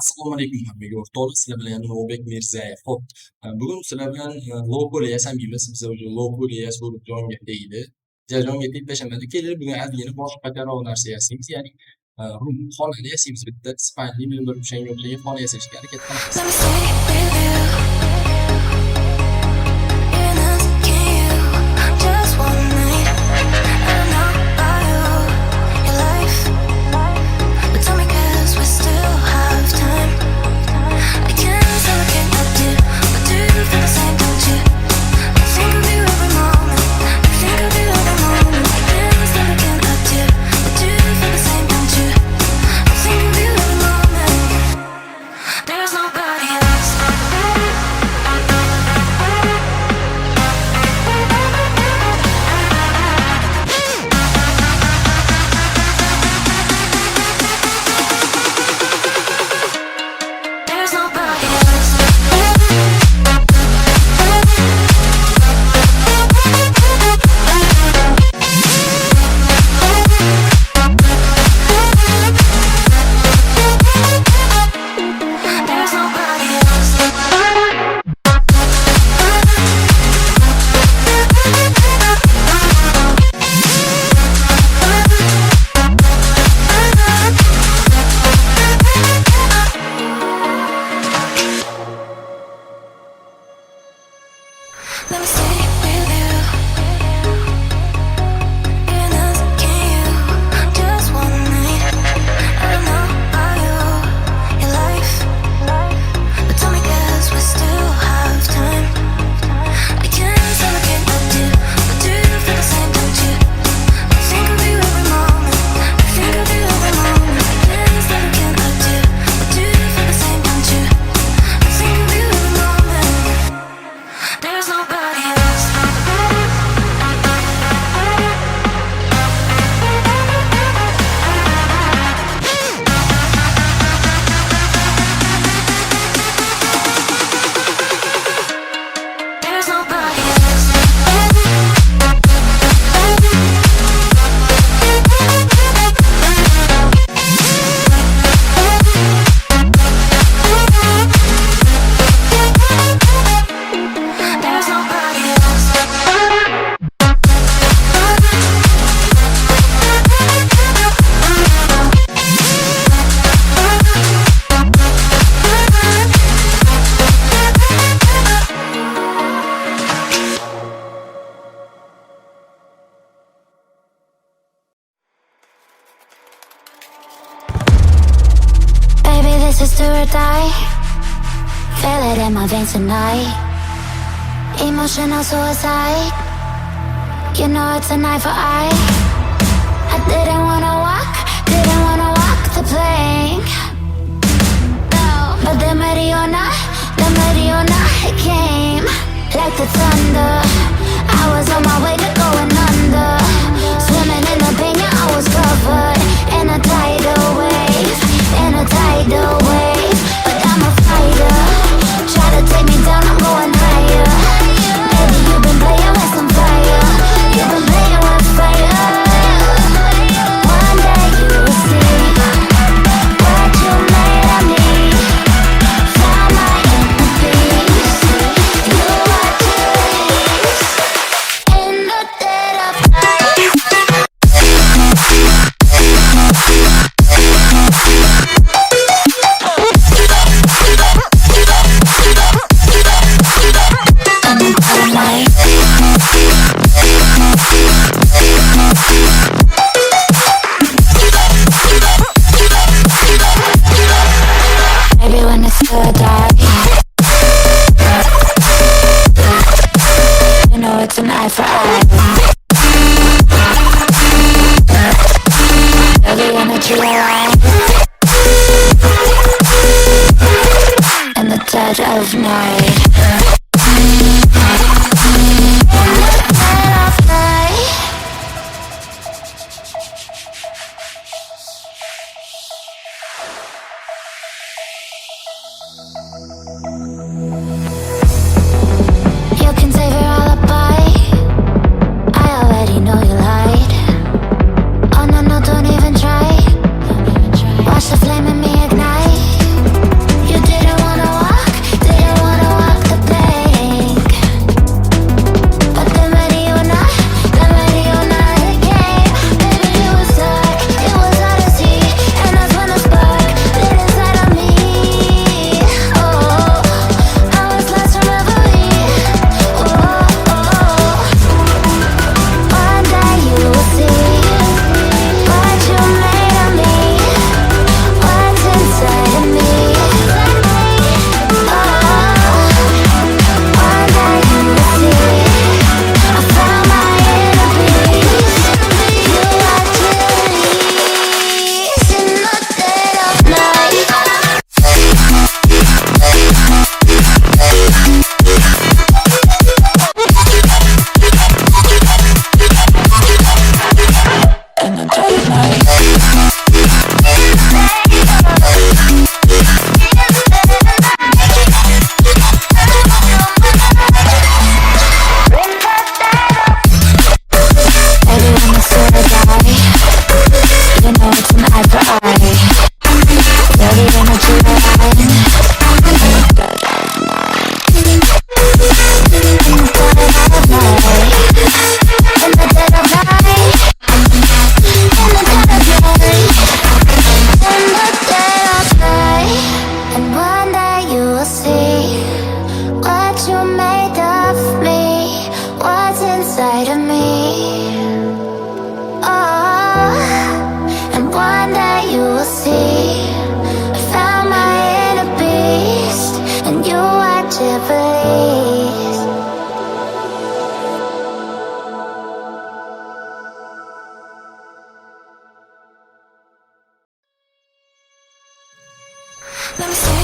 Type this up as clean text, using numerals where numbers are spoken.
Assalomu alaykum hammaga o'rtoqlar, sizlar bilan yana Ulug'bek Mirzayev. Xo'p, bugun sizlar bilan logo yasamaymiz. Biz o'sha logo yasab jonga tegdi. Jonga tegib tashamadi. Kelib bugun ozgina boshqacharoq narsa yasaymiz. Ya'ni xonani yasaymiz bitta spanli bir o'shanga o'xshagan xona yasashga harakat qilamiz. This is do or die. Feel it in my veins tonight. Emotional suicide. You know it's an eye for eye. I didn't wanna walk the plank. No, but the Mariona, it came like the thunder. I was on my way to going under. Swimming in the pain, yeah, I was covered in a tidal wave. But I'm a fighter. Try to take me down, I'm going higher. Baby, you've been playing with some fire. You've been playing with fire. One day you will see what you made of me. Find my inner peace. You are to release in the dead the police. Let me stay